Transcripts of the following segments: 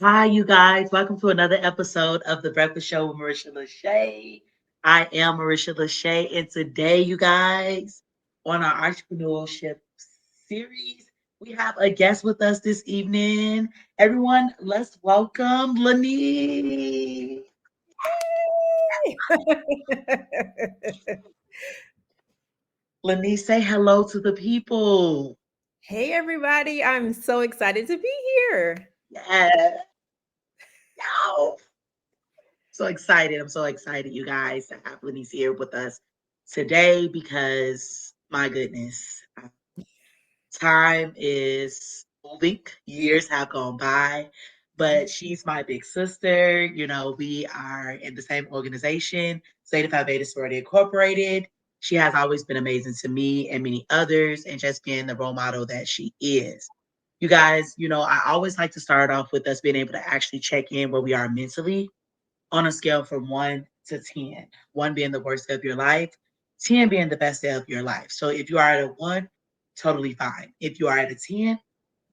Hi, you guys. Welcome to another episode of The Breakfast Show with Marisha LaShay. I am Marisha LaShay, and today, you guys, on our Entrepreneurship Series, we have a guest with us this evening. Everyone, let's welcome Lanice. Lanice, say hello to the people. Hey everybody, I'm so excited to be here. Yeah. Yo. So excited. I'm so excited, you guys, to have Lanice here with us today because, my goodness, time is moving. Years have gone by, but she's my big sister. We are in the same organization, Zeta Phi Beta Sorority Incorporated. She has always been amazing to me and many others, and just being the role model that she is. You guys, I always like to start off with us being able to actually check in where we are mentally on a scale from 1 to 10. 1 being the worst day of your life, 10 being the best day of your life. So if you are at a 1, totally fine. If you are at a 10,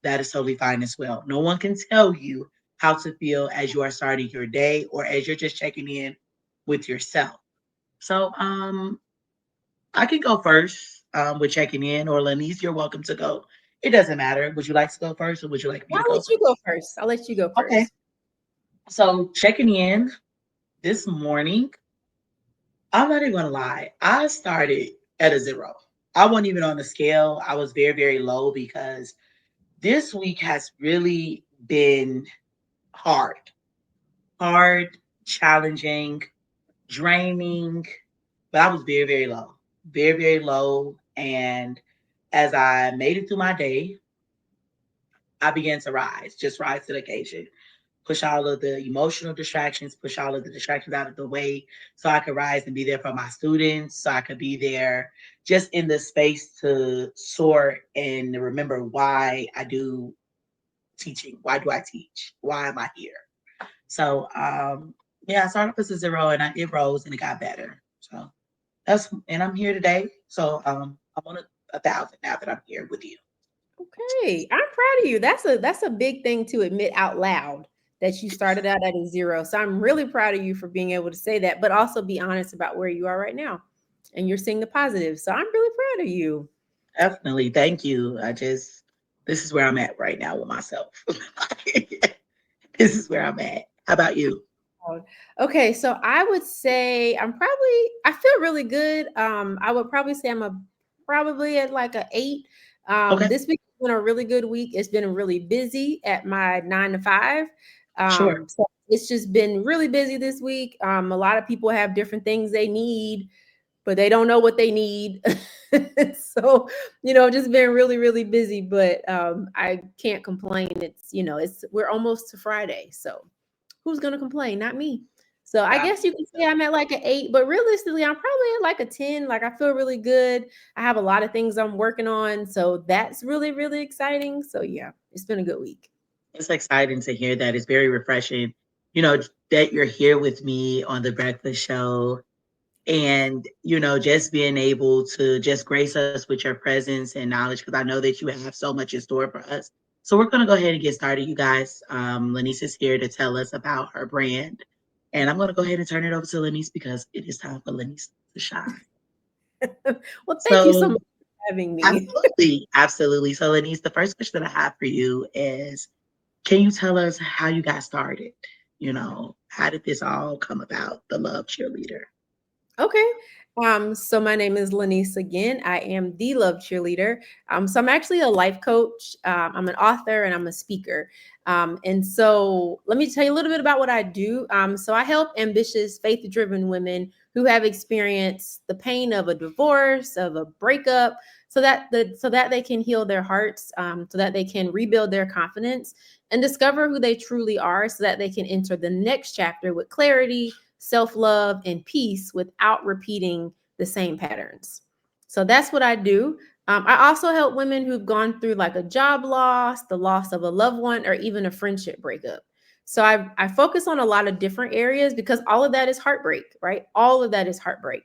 that is totally fine as well. No one can tell you how to feel as you are starting your day or as you're just checking in with yourself. So I can go first with checking in, or Lanice, you're welcome to go. It doesn't matter. Would you like to go first or would you like me to I'll go let you go first? first. I'll let you go Okay. first. So checking in this morning, I'm not even gonna lie. I started at a 0. I wasn't even on the scale. I was very, very low because this week has really been hard, hard, challenging, draining, but I was very, very low, very, very low. And as I made it through my day, I began to rise, just rise to the occasion, push all of the emotional distractions, push all of the distractions out of the way so I could rise and be there for my students, so I could be there just in the space to soar and remember why I do teaching. Why do I teach? Why am I here? So, yeah, I started off as a 0 and it rose and it got better. So and I'm here today. So, I'm on a thousand now that I'm here with you. Okay, I'm proud of you. That's a big thing to admit out loud that you started out at a 0. So I'm really proud of you for being able to say that, but also be honest about where you are right now, and you're seeing the positives. So I'm really proud of you. Definitely. Thank you. This is where I'm at right now with myself. This is where I'm at. How about you? Okay, so I would say I feel really good. I would probably say probably at like a 8. Okay, This week has been a really good week. It's been really busy at my 9 to 5. sure. So it's just been really busy this week. A lot of people have different things they need, but they don't know what they need. So, just been really, really busy, but I can't complain. We're almost to Friday. So who's gonna complain? Not me. So I guess you can say I'm at like an 8, but realistically, I'm probably at like a 10. Like I feel really good. I have a lot of things I'm working on. So that's really, really exciting. So yeah, it's been a good week. It's exciting to hear that. It's very refreshing, that you're here with me on the breakfast show and, just being able to just grace us with your presence and knowledge because I know that you have so much in store for us. So we're going to go ahead and get started, you guys. Lanice is here to tell us about her brand. And I'm going to go ahead and turn it over to Lanice because it is time for Lanice to shine. Well, thank you so much So, for having me. absolutely, absolutely. So, Lanice, the first question that I have for you is, can you tell us how you got started? How did this all come about, the Love Cheerleader? Okay. So my name is Lanice again. I am the Love Cheerleader. So I'm actually a life coach. I'm an author and I'm a speaker. And so let me tell you a little bit about what I do. So I help ambitious, faith-driven women who have experienced the pain of a divorce, of a breakup, so that they can heal their hearts, so that they can rebuild their confidence and discover who they truly are, so that they can enter the next chapter with clarity, self love, and peace without repeating the same patterns. So that's what I do. I also help women who've gone through like a job loss, the loss of a loved one, or even a friendship breakup. So I focus on a lot of different areas because all of that is heartbreak, right? All of that is heartbreak.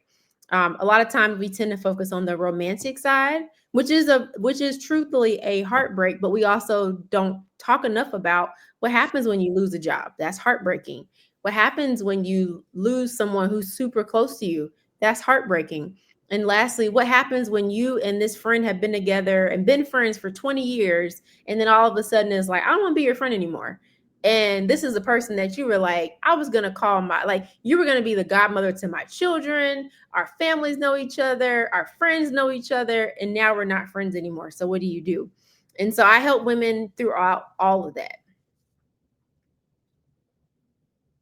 A lot of times we tend to focus on the romantic side, which is truthfully a heartbreak, but we also don't talk enough about what happens when you lose a job. That's heartbreaking. What happens when you lose someone who's super close to you? That's heartbreaking. And lastly, what happens when you and this friend have been together and been friends for 20 years, and then all of a sudden it's like, I don't want to be your friend anymore. And this is a person that you were like, I was going to call my, like, you were going to be the godmother to my children. Our families know each other, our friends know each other, and now we're not friends anymore. So what do you do? And so I help women throughout all of that.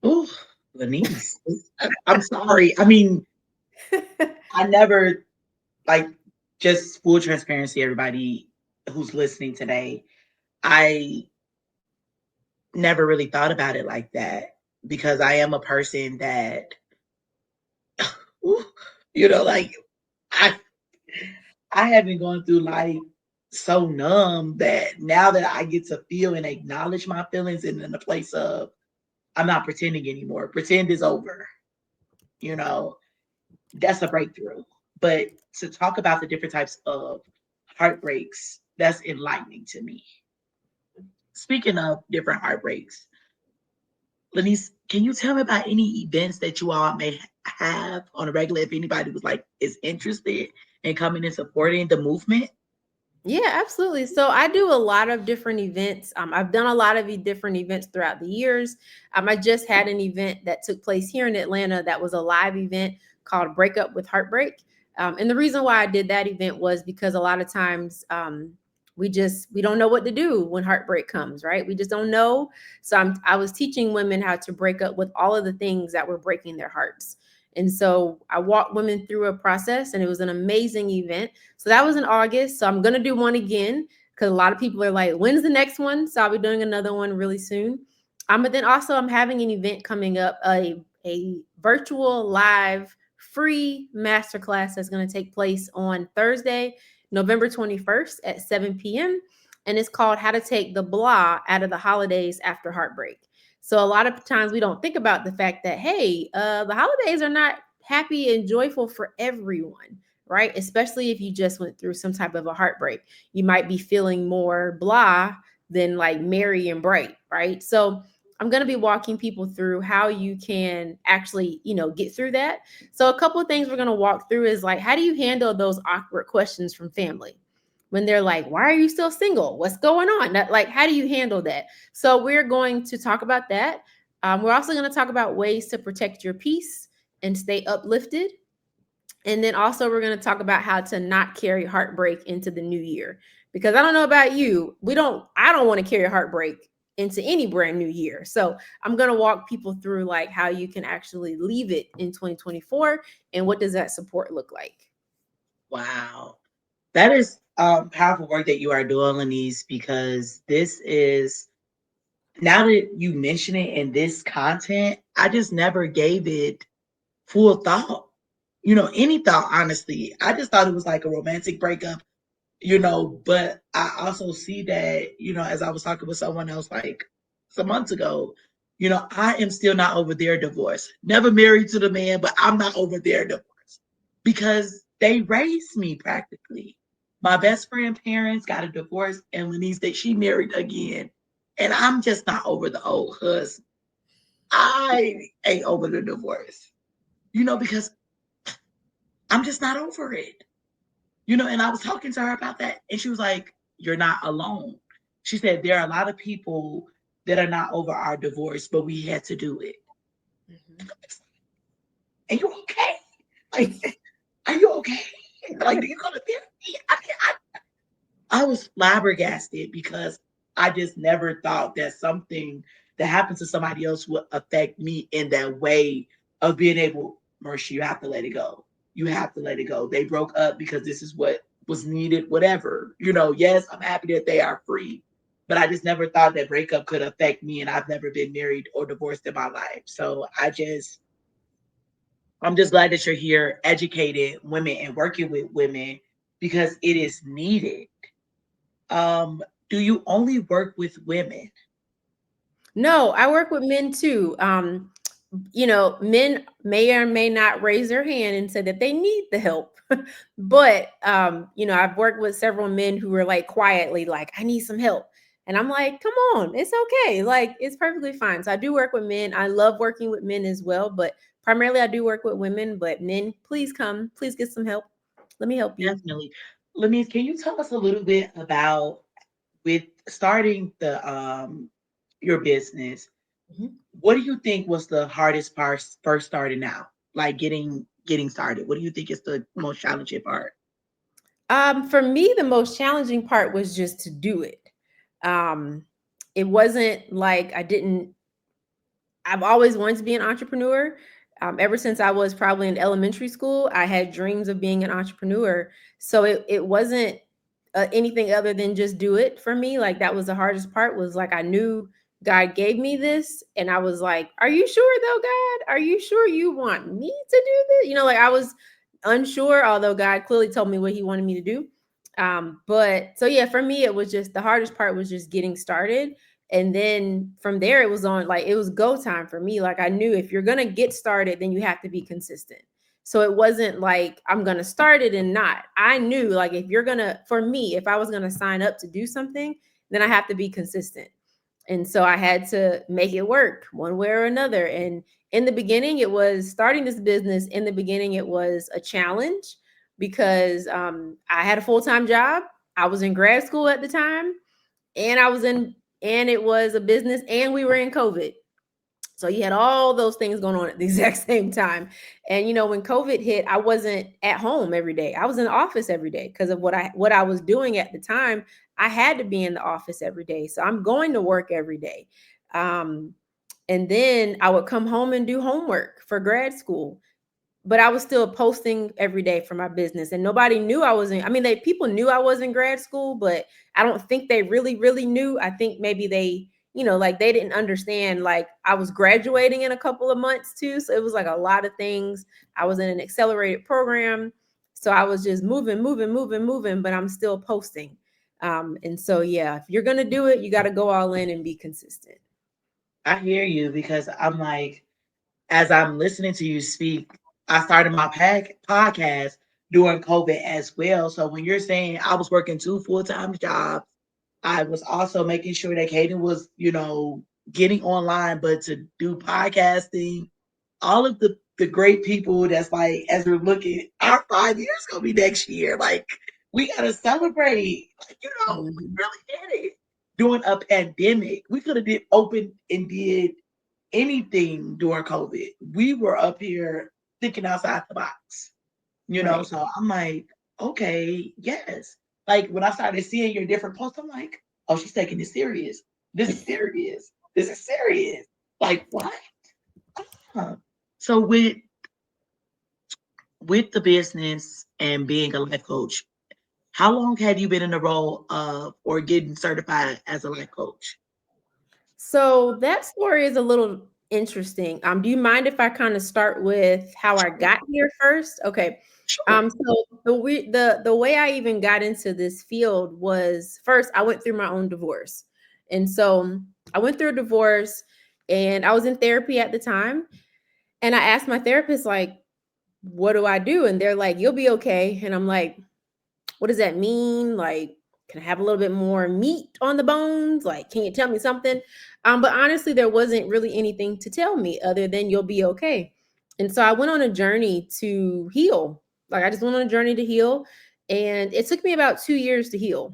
Oh, Lenise, I'm sorry. I mean, I never, like, just full transparency, everybody who's listening today. I never really thought about it like that because I am a person that, ooh, like I I have been going through life so numb that now that I get to feel and acknowledge my feelings and in the place of I'm not pretending anymore. Pretend is over, you know, that's a breakthrough. But to talk about the different types of heartbreaks, that's enlightening to me. Speaking of different heartbreaks, Lenise, can you tell me about any events that you all may have on a regular if anybody was like is interested in coming and supporting the movement? Yeah, absolutely. So I do a lot of different events. I've done a lot of different events throughout the years. I just had an event that took place here in Atlanta that was a live event called Break Up with Heartbreak. And the reason why I did that event was because a lot of times we don't know what to do when heartbreak comes, right? We just don't know. So I was teaching women how to break up with all of the things that were breaking their hearts. And so I walked women through a process, and it was an amazing event. So that was in August. So I'm going to do one again because a lot of people are like, when's the next one? So I'll be doing another one really soon. But then also I'm having an event coming up, a virtual live free masterclass that's going to take place on Thursday, November 21st at 7 p.m. And it's called How to Take the Blah Out of the Holidays After Heartbreak. So a lot of times we don't think about the fact that, hey, the holidays are not happy and joyful for everyone, right? Especially if you just went through some type of a heartbreak. You might be feeling more blah than like merry and bright, right? So I'm going to be walking people through how you can actually, get through that. So a couple of things we're going to walk through is like, how do you handle those awkward questions from family? When they're like, why are you still single? What's going on? Like, how do you handle that? So we're going to talk about that. We're also going to talk about ways to protect your peace and stay uplifted. And then also we're going to talk about how to not carry heartbreak into the new year. Because I don't know about you, I don't want to carry heartbreak into any brand new year. So I'm going to walk people through like how you can actually leave it in 2024 and what does that support look like. Wow. That is powerful work that you are doing, Lenise, because this is now that you mention it in this content, I just never gave it full thought. Any thought, honestly. I just thought it was like a romantic breakup, but I also see that, as I was talking with someone else like some months ago, I am still not over their divorce. Never married to the man, but I'm not over their divorce because they raised me practically. My best friend parents got a divorce, and Lenise that she married again. And I'm just not over the old husband. I ain't over the divorce, because I'm just not over it. And I was talking to her about that, and she was like, "You're not alone." She said, "There are a lot of people that are not over our divorce, but we had to do it." Mm-hmm. Are you okay? Like, are you okay? Like, do you go to therapy? I was flabbergasted because I just never thought that something that happened to somebody else would affect me in that way of being able, Marisha, you have to let it go. You have to let it go. They broke up because this is what was needed, whatever. Yes, I'm happy that they are free, but I just never thought that breakup could affect me. And I've never been married or divorced in my life. So I'm just glad that you're here educating women and working with women because it is needed. Um, do you only work with women? No, I work with men too. Men may or may not raise their hand and say that they need the help. But I've worked with several men who were like quietly like, I need some help. And I'm like, come on, it's okay. Like, it's perfectly fine. So I do work with men. I love working with men as well, but primarily I do work with women. But men, please come, please get some help. Let me help you. Definitely. Lenise, can you tell us a little bit about with starting the your business? Mhm. What do you think was the hardest part first starting out? Like getting started. What do you think is the most challenging part? For me, the most challenging part was just to do it. Um, it wasn't like I've always wanted to be an entrepreneur. Ever since I was probably in elementary school, I had dreams of being an entrepreneur. So it wasn't anything other than just do it for me. Like, that was the hardest part, was like, I knew God gave me this. And I was like, are you sure though, God? Are you sure you want me to do this? Like, I was unsure, although God clearly told me what he wanted me to do. But so yeah, for me, it was just the hardest part was just getting started. And then from there, it was on, like, it was go time for me. Like, I knew if you're gonna get started, then you have to be consistent. So it wasn't like I'm gonna start it and not. I knew, like, if you're gonna, for me, if I was gonna sign up to do something, then I have to be consistent. And so I had to make it work one way or another. And in the beginning, it was starting this business. In the beginning, it was a challenge because I had a full time job. I was in grad school at the time, and and it was a business, and we were in COVID. So you had all those things going on at the exact same time. And when COVID hit, I wasn't at home every day. I was in the office every day because of what I was doing at the time. I had to be in the office every day. So I'm going to work every day. Um, and then I would come home and do homework for grad school, but I was still posting every day for my business, and nobody knew I was in. I mean, people knew I was in grad school, but I don't think they really, really knew. I think maybe they, like, they didn't understand, like, I was graduating in a couple of months too. So it was like a lot of things. I was in an accelerated program. So I was just moving, moving, moving, moving, but I'm still posting. And so, yeah, if you're going to do it, you got to go all in and be consistent. I hear you because I'm like, as I'm listening to you speak, I started my podcast during COVID as well. So when you're saying I was working two full-time jobs, I was also making sure that Kaden was, getting online, but to do podcasting, all of the great people that's like, as we're looking, our 5 years gonna be next year. Like, we gotta celebrate. Like, we Mhm. really did it during a pandemic. We could have did open and did anything during COVID. We were up here thinking outside the box. Right. So I'm like, okay, yes. Like when I started seeing your different posts, I'm like, oh, she's taking this serious. This is serious. This is serious. Like what? Huh. So with the business and being a life coach, how long have you been in the role of or getting certified as a life coach? So that story is a little interesting. Do you mind if I kind of start with how I Sure, got here first? Okay. sure. So the way I even got into this field was, first I went through my own divorce, and so I went through a divorce, and I was in therapy at the time, and I asked my therapist, like, what do I do? And they're like, you'll be okay. And I'm like, what does that mean? Like, can I have a little bit more meat on the bones? Like, can you tell me something? But honestly, there wasn't really anything to tell me other than you'll be okay. And so I went on a journey to heal. Like, I just went on a journey to heal. And it took me about 2 years to heal.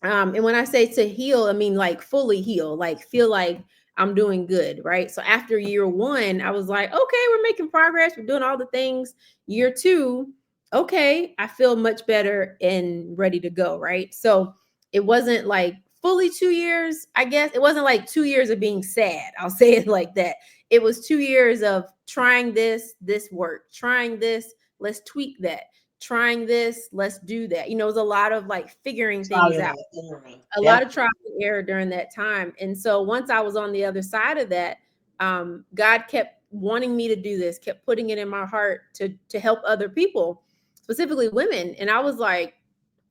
And when I say to heal, I mean like fully heal, like feel like I'm doing good, right? So after year one, I was like, okay, we're making progress, we're doing all the things. Year two, okay, I feel much better and ready to go, right? So it wasn't like fully 2 years, I guess. It wasn't like 2 years of being sad. I'll say it like that. It was 2 years of trying this work, trying this, let's tweak that, trying this, let's do that. It was a lot of like figuring things Trial out, and error. a lot of Definitely. trial and error during that time. And so once I was on the other side of that, God kept wanting me to do this, kept putting it in my heart to help other people, specifically women. And I was like,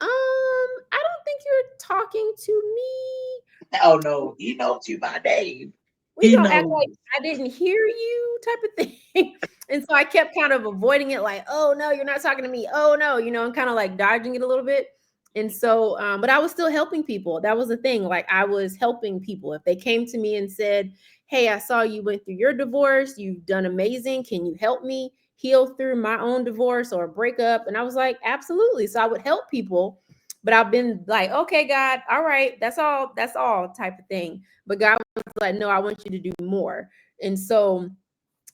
I don't think you're talking to me. Oh no, he knows you by name. we He gonna act knows. like I didn't hear you type of thing. And so I kept kind of avoiding it, like, oh no, you're not talking to me. Oh no, and kind of like dodging it a little bit. And so, but I was still helping people. That was the thing. Like I was helping people. If they came to me and said, hey, I saw you went through your divorce. You've done amazing. Can you help me heal through my own divorce or breakup? And I was like, absolutely. So I would help people. But I've been like, okay, God, all right, that's all type of thing. But God was like, no, I want you to do more. And so,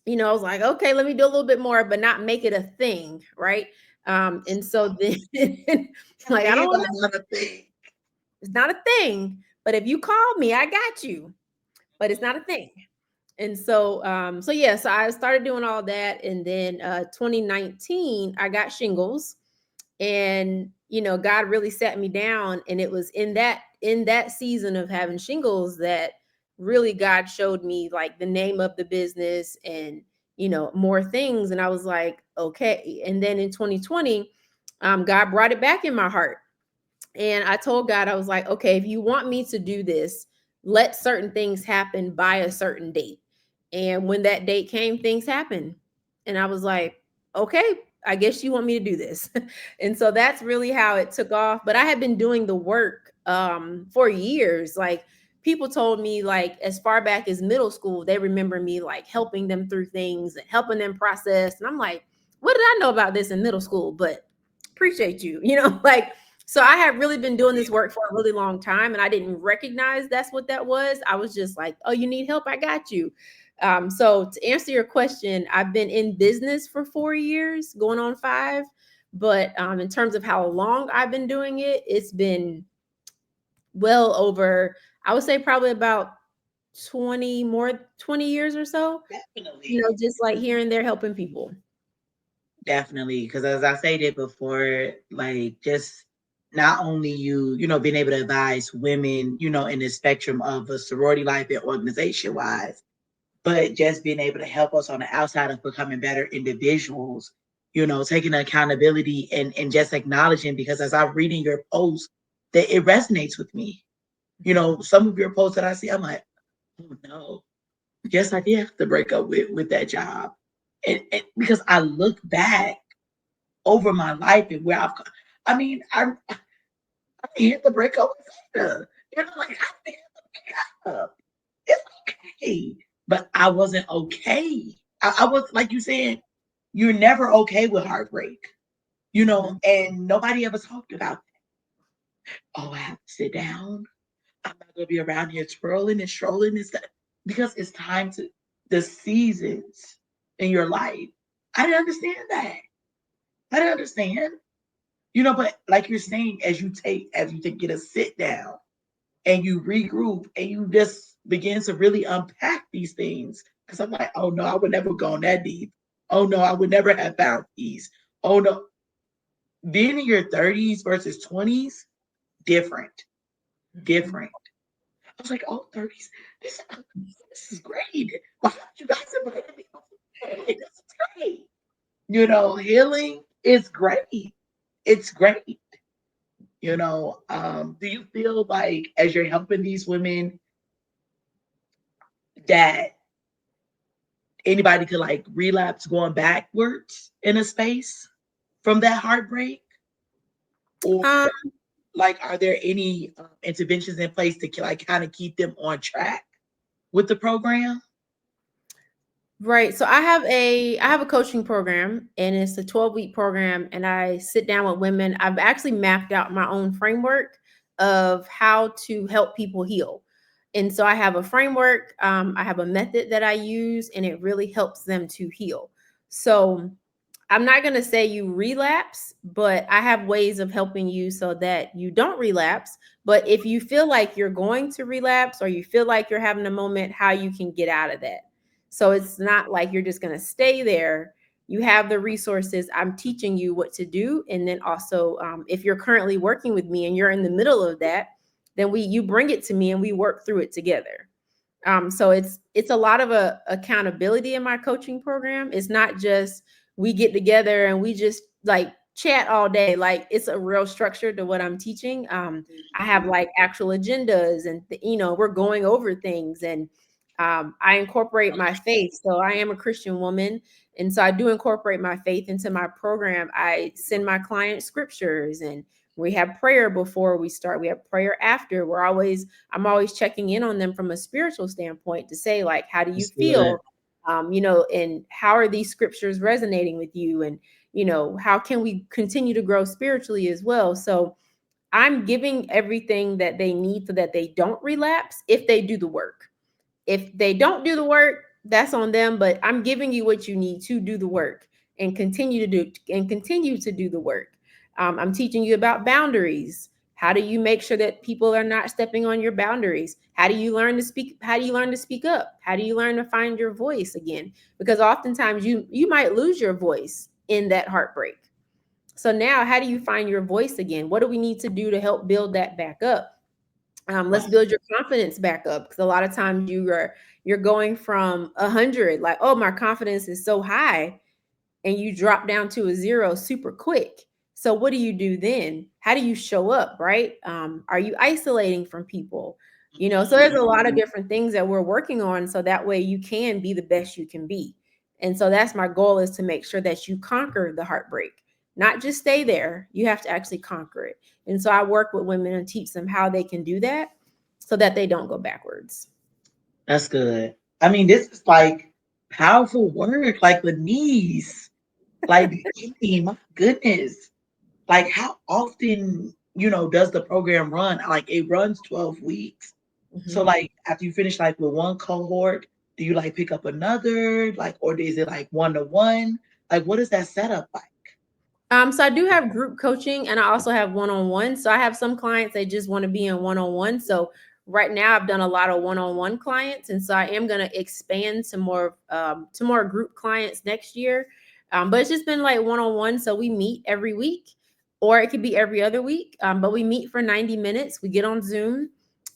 I was like, okay, let me do a little bit more, but not make it a thing, right? And so then, like, I don't Hey, want to. that's not a thing. It's not a thing. But if you call me, I got you. But it's not a thing. And so, so I started doing all that, and then 2019, I got shingles, and God really sat me down, and it was in that season of having shingles that really God showed me like the name of the business and more things, and I was like, okay. And then in 2020, God brought it back in my heart, and I told God, I was like, okay, if you want me to do this, let certain things happen by a certain date. And when that date came, things happened. And I was like, okay, I guess you want me to do this. And so that's really how it took off. But I had been doing the work for years. Like people told me, like, as far back as middle school, they remember me like helping them through things and helping them process. And I'm like, what did I know about this in middle school? But appreciate you, like, so I had really been doing this work for a really long time, and I didn't recognize that's what that was. I was just like, oh, you need help? I got you. So to answer your question, I've been in business for 4 years, going on 5. But in terms of how long I've been doing it, it's been well over, I would say probably about 20 years or so, Definitely. just like here and there helping people. Definitely. Because as I stated before, like just not only being able to advise women, in the spectrum of a sorority life and organization wise, but just being able to help us on the outside of becoming better individuals, taking accountability and just acknowledging, because as I'm reading your posts, that it resonates with me. Some of your posts that I see, I'm like, oh no, yes, I did have to break up with that job. And because I look back over my life and where I mean, I had to break up with her. Like I had to break up. It's okay. But I wasn't okay. I was, like you said, you're never okay with heartbreak, Mhm. and nobody ever talked about that. Oh, I have to sit down. I'm not gonna be around here twirling and strolling and stuff, because it's time to the seasons in your life. I didn't understand that. I didn't understand. But like you're saying, as you take get a sit down and you regroup and you just begin to really unpack these things. Because I'm like, oh no, I would never go that deep. Oh no, I would never have found peace. Oh no. Being in your 30s versus 20s, different. Mhm. Different. I was like, oh, 30s. This is great. Why don't you guys invite me? This is great. Healing is great. It's great. Do you feel like as you're helping these women that anybody could like relapse going backwards in a space from that heartbreak? Or Um, like, are there any interventions in place to like kind of keep them on track with the program? Right. So I have a coaching program, and it's a 12-week program, and I sit down with women. I've actually mapped out my own framework of how to help people heal. And so I have a framework, I have a method that I use, and it really helps them to heal. So I'm not going to say you relapse, but I have ways of helping you so that you don't relapse. But if you feel like you're going to relapse or you feel like you're having a moment, how you can get out of that. So it's not like you're just going to stay there. You have the resources. I'm teaching you what to do. And then also, if you're currently working with me and you're in the middle of that, then you bring it to me and we work through it together. So it's a lot of accountability in my coaching program. It's not just we get together and we just like chat all day. Like it's a real structure to what I'm teaching. I have like actual agendas, and we're going over things, and I incorporate my faith. So I am a Christian woman. And so I do incorporate my faith into my program. I send my clients scriptures, and we have prayer before we start. We have prayer after. I'm always checking in on them from a spiritual standpoint to say, like, how do you That's good. feel? And how are these scriptures resonating with you? And, how can we continue to grow spiritually as well? So I'm giving everything that they need so that they don't relapse if they do the work. If they don't do the work, that's on them, but I'm giving you what you need to do the work and continue to do the work. I'm teaching you about boundaries. How do you make sure that people are not stepping on your boundaries? How do you learn to speak? How do you learn to speak up? How do you learn to find your voice again? Because oftentimes you might lose your voice in that heartbreak. So now, how do you find your voice again? What do we need to do to help build that back up? Let's Right. build your confidence back up, because a lot of times you're going from 100, like, oh, my confidence is so high, and you drop down to a zero super quick. So what do you do then? How do you show up, right? Are you isolating from people? So there's a lot of different things that we're working on, so that way you can be the best you can be. And so that's my goal, is to make sure that you conquer the heartbreak, not just stay there. You have to actually conquer it. And so I work with women and teach them how they can do that so that they don't go backwards. That's good. I mean, this is like powerful work, like the knees, like my goodness. Like how often, does the program run? Like it runs 12 weeks. So Mhm. like after you finish like with one cohort, do you like pick up another? Like, or is it like one to one? Like what is that setup like? So I do have group coaching, and I also have one-on-one. So I have some clients that just want to be in one-on-one. So right now I've done a lot of one-on-one clients, and so I am going to expand to more group clients next year. But it's just been like one-on-one. So we meet every week, or it could be every other week. But we meet for 90 minutes. We get on Zoom,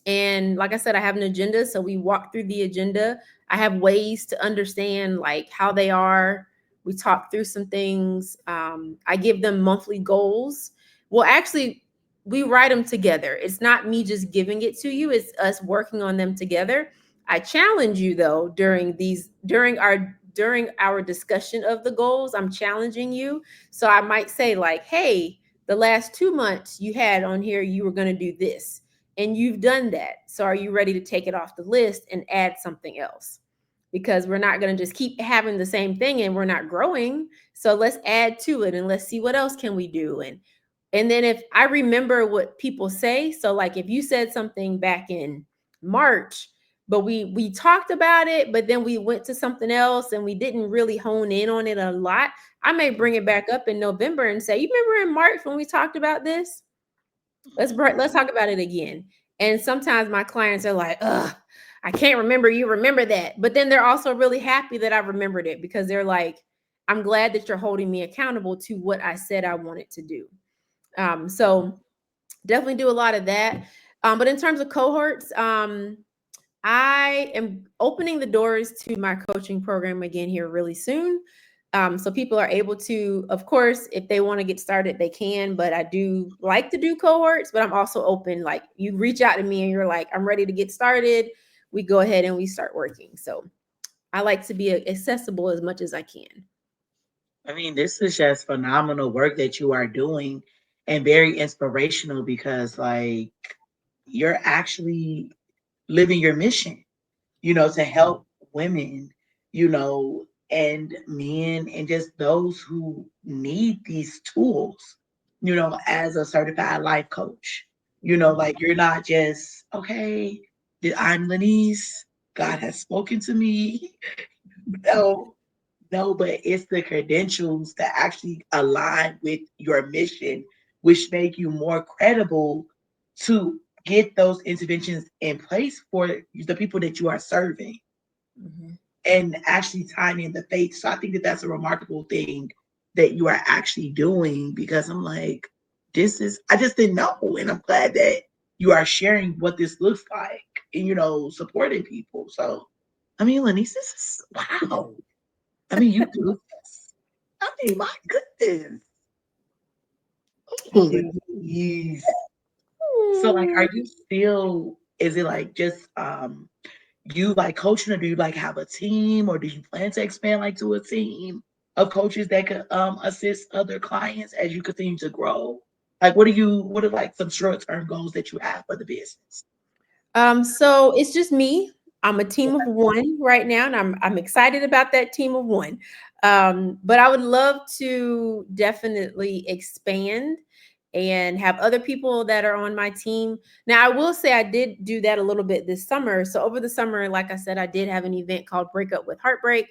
and like I said, I have an agenda. So we walk through the agenda. I have ways to understand like how they are. We talk through some things. I give them monthly goals. Well, actually, we write them together. It's not me just giving it to you, it's us working on them together. I challenge you though during our discussion of the goals. I'm challenging you. So I might say, like, hey, the last 2 months you had on here, you were going to do this, and you've done that. So are you ready to take it off the list and add something else? Because we're not going to just keep having the same thing and we're not growing. So let's add to it, and let's see what else can we do. And then if I remember what people say, so like if you said something back in March, but we talked about it, but then we went to something else and we didn't really hone in on it a lot, I may bring it back up in November and say, you remember in March when we talked about this? Let's talk about it again. And sometimes my clients are like, ugh, I can't remember you remember that. But then they're also really happy that I remembered it, because they're like, I'm glad that you're holding me accountable to what I said I wanted to do. So definitely do a lot of that. But in terms of cohorts, I am opening the doors to my coaching program again here really soon. So people are able to, of course, if they want to get started, they can. But I do like to do cohorts, but I'm also open. Like, you reach out to me and you're like, I'm ready to get started. We go ahead and we start working. So I like to be accessible as much as I can. I mean, this is just phenomenal work that you are doing and very inspirational because like you're actually living your mission, to help women, and men and just those who need these tools, as a certified life coach. Like you're not just, okay, I'm Lenise, God has spoken to me. No, no, but it's the credentials that actually align with your mission, which make you more credible to get those interventions in place for the people that you are serving Mhm. and actually tying in the faith. So I think that that's a remarkable thing that you are actually doing because I'm like, I just didn't know. And I'm glad that you are sharing what this looks like and, supporting people. So, I mean, Lenise, this is wow. I mean, you do this. I mean, my goodness. I Ooh, do. Lenise. So, like, are you still, is it like just, you like coaching, or do you like have a team, or do you plan to expand like to a team of coaches that could assist other clients as you continue to grow? Like what are like some short-term goals that you have for the business? So it's just me. I'm a team of one right now, and I'm excited about that team of one. But I would love to definitely expand and have other people that are on my team. Now, I will say I did do that a little bit this summer. So over the summer, like I said, I did have an event called Break Up with Heartbreak.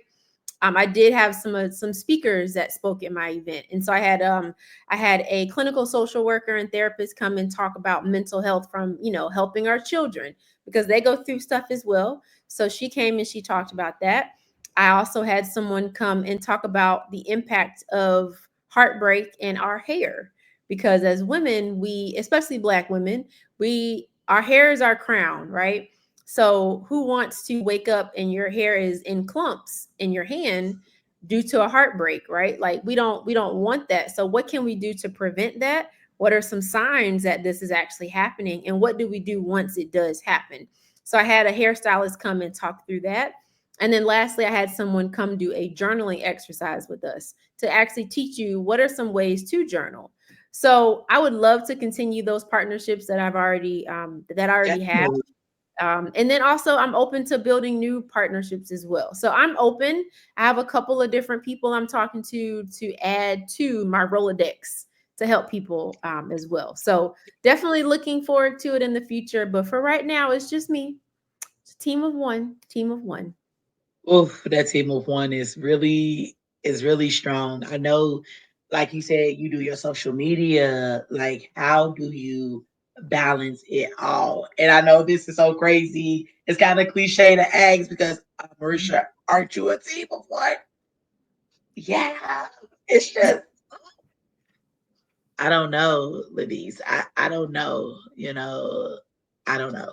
I did have some speakers that spoke at my event, and so I had a clinical social worker and therapist come and talk about mental health from helping our children because they go through stuff as well. So she came and she talked about that. I also had someone come and talk about the impact of heartbreak in our hair because as women, we especially Black women, we our hair is our crown, right? So who wants to wake up and your hair is in clumps in your hand due to a heartbreak, right? Like we don't want that. So what can we do to prevent that? What are some signs that this is actually happening and what do we do once it does happen? So I had a hairstylist come and talk through that. And then lastly, I had someone come do a journaling exercise with us to actually teach you what are some ways to journal. So I would love to continue those partnerships that I already have, Definitely. and then also, I'm open to building new partnerships as well. So I'm open. I have a couple of different people I'm talking to add to my Rolodex to help people as well. So definitely looking forward to it in the future. But for right now, it's just me. It's a team of one. Team of one. Oof, that team of one is really strong. I know, like you said, you do your social media. Like, how do you balance it all? And I know this is so crazy. It's kind of cliche to ask because Marisha, aren't you a team of one? Yeah, it's just I don't know, Libby's. I don't know. I don't know.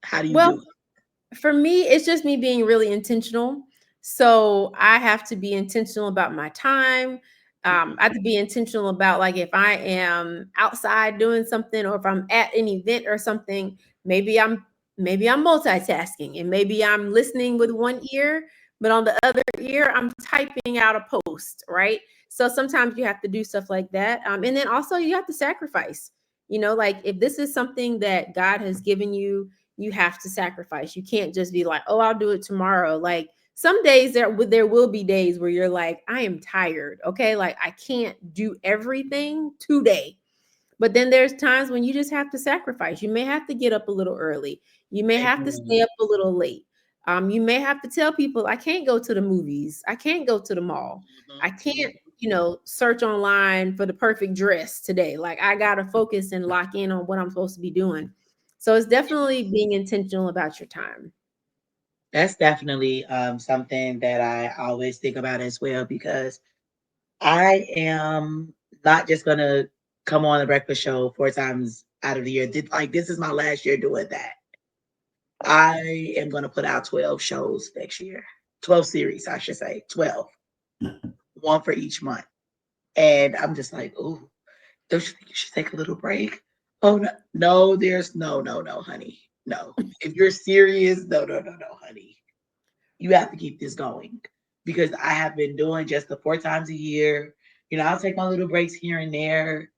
How do you Well, do it? for me, it's just me being really intentional. So I have to be intentional about my time. I have to be intentional about like if I am outside doing something or if I'm at an event or something, maybe I'm maybe I'm multitasking and maybe I'm listening with one ear, but on the other ear, I'm typing out a post, right? So sometimes you have to do stuff like that. And then also you have to sacrifice. Like if this is something that God has given you, you have to sacrifice. You can't just be like, "Oh, I'll do it tomorrow." Like some days there will be days where you're like, "I am tired." Okay? Like I can't do everything today. But then there's times when you just have to sacrifice. You may have to get up a little early. You may have to stay Amen. up a little late. You may have to tell people, I can't go to the movies. I can't go to the mall. I can't, search online for the perfect dress today. Like I got to focus and lock in on what I'm supposed to be doing. So it's definitely being intentional about your time. That's definitely something that I always think about as well because I am not just gonna come on the breakfast show 4 times out of the year. Like this is my last year doing that. I am gonna put out 12 shows next year. 12 series, I should say. 12. One for each month. And I'm just like, oh, don't you think you should take a little break? Oh no, no, there's no, honey. No. If you're serious, no, honey. You have to keep this going because I have been doing just the 4 times a year. I'll take my little breaks here and there,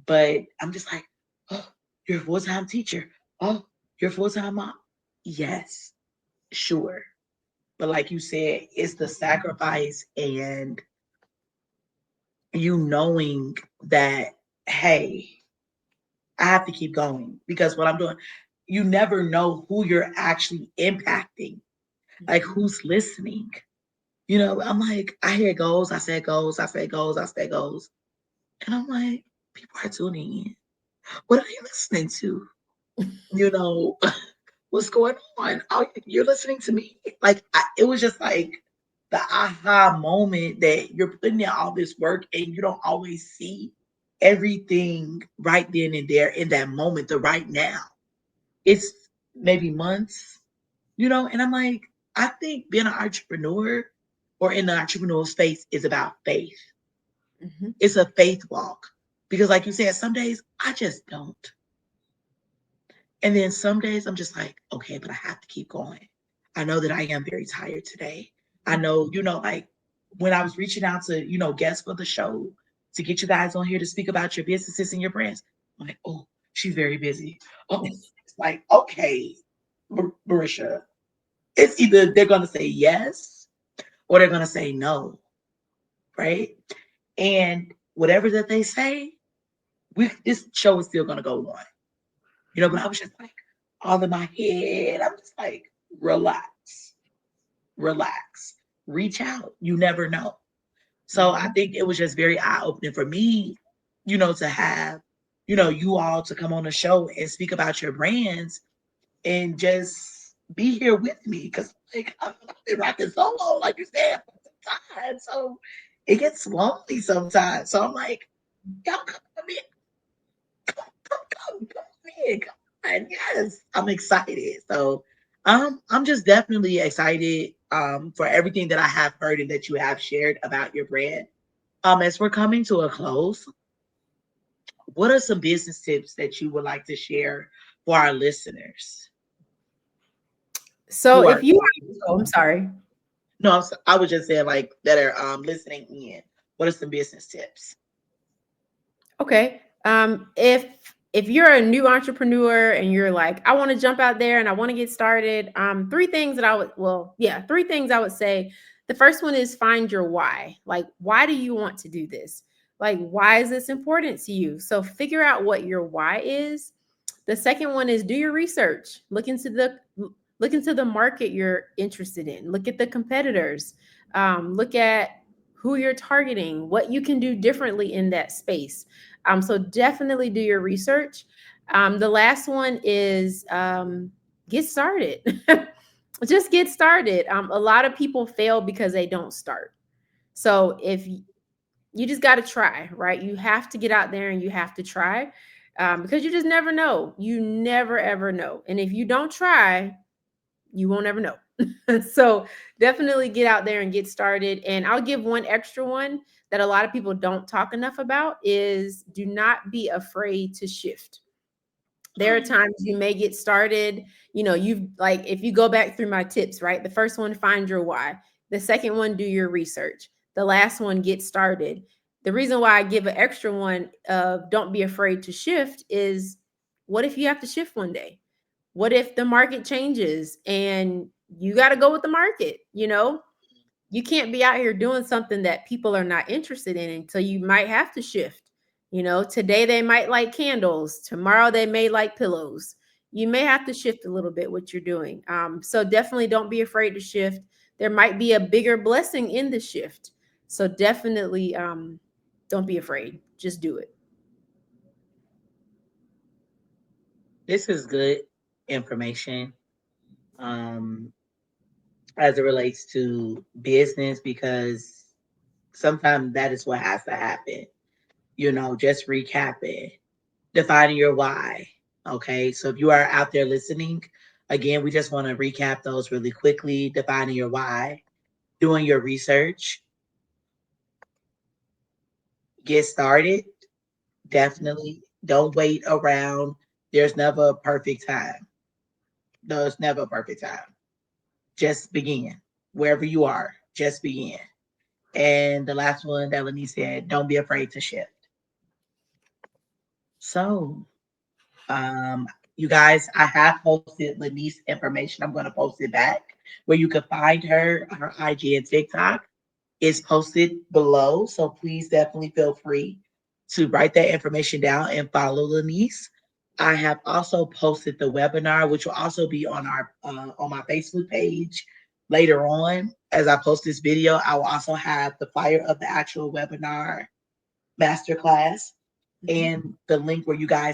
but I'm just like, oh, you're a full time teacher. Oh, you're a full time mom. Yes, sure. But like you said, it's the sacrifice and you knowing that, hey, I have to keep going because what I'm doing, you never know who you're actually impacting, like Mhm. who's listening. I'm like, I hear goals, I say goals, I say goals, I say goals. And I'm like, people are tuning in. What are you listening to? You know, what's going on? Oh, you're listening to me? Like, it was just like the aha moment that you're putting in all this work and you don't always see everything right then and there in that moment, the right now. It's maybe months, and I'm like, I think being an entrepreneur or in the entrepreneurial space is about faith. Mhm. It's a faith walk because, like you said, some days I just don't. And then some days I'm just like, okay, but I have to keep going. I know that I am very tired today. I know, like when I was reaching out to, guests for the show to get you guys on here to speak about your businesses and your brands, I'm like, oh, she's very busy. Oh, it's like, okay, Marisha, it's either they're going to say yes or they're going to say no, right? And whatever that they say, this show is still going to go on, but I was just like, all in my head, I'm just like, relax, relax, reach out. You never know. So I think it was just very eye opening for me, to have, you all to come on the show and speak about your brands and just be here with me. Because like I've been rocking solo, like you said, for some time. So it gets lonely sometimes. So I'm like, y'all come in, come in, come on. Yes, I'm excited. So I'm just definitely excited for everything that I have heard and that you have shared about your brand. As we're coming to a close, what are some business tips that you would like to share for our listeners So who if are you I'm sorry. no, I was just saying like that are listening in. What are some business tips? Okay. If you're a new entrepreneur and you're like, I want to jump out there and I want to get started, three things I would say. The first one is find your why. Like, why do you want to do this? Like, why is this important to you? So figure out what your why is. The second one is do your research. Look into the market you're interested in. Look at the competitors. Look at who you're targeting, what you can do differently in that space. So definitely do your research. The last one is get started. Just get started. A lot of people fail because they don't start. So if you just got to try, right? You have to get out there and you have to try because you just never know. You never, ever know. And if you don't try, you won't ever know. So definitely get out there and get started. And I'll give one extra one that a lot of people don't talk enough about is do not be afraid to shift. There are times you may get started, you've like, if you go back through my tips, right? The first one, find your why. The second one, do your research. The last one, get started. The reason why I give an extra one of don't be afraid to shift is what if you have to shift one day? What if the market changes and you got to go with the market? You can't be out here doing something that people are not interested in until you might have to shift. Today they might like candles, tomorrow they may like pillows. You may have to shift a little bit what you're doing. So definitely don't be afraid to shift. There might be a bigger blessing in the shift. So definitely don't be afraid. Just do it. This is good information um, as it relates to business because sometimes that is what has to happen. Just recapping, defining your why. Okay, so if you are out there listening, again, we just want to recap those really quickly. Defining your why, doing your research, get started. Definitely don't wait around. There's never a perfect time. There's never a perfect time. Just begin wherever you are. Just begin. And the last one that Lenny said, don't be afraid to shift. So, um, you guys, I have posted Lenice's information. I'm going to post it back where you can find her IG and TikTok is posted below. So please definitely feel free to write that information down and follow Lenice. I have also posted the webinar, which will also be on my Facebook page later on. As I post this video, I will also have the flyer of the actual webinar masterclass and the link where you guys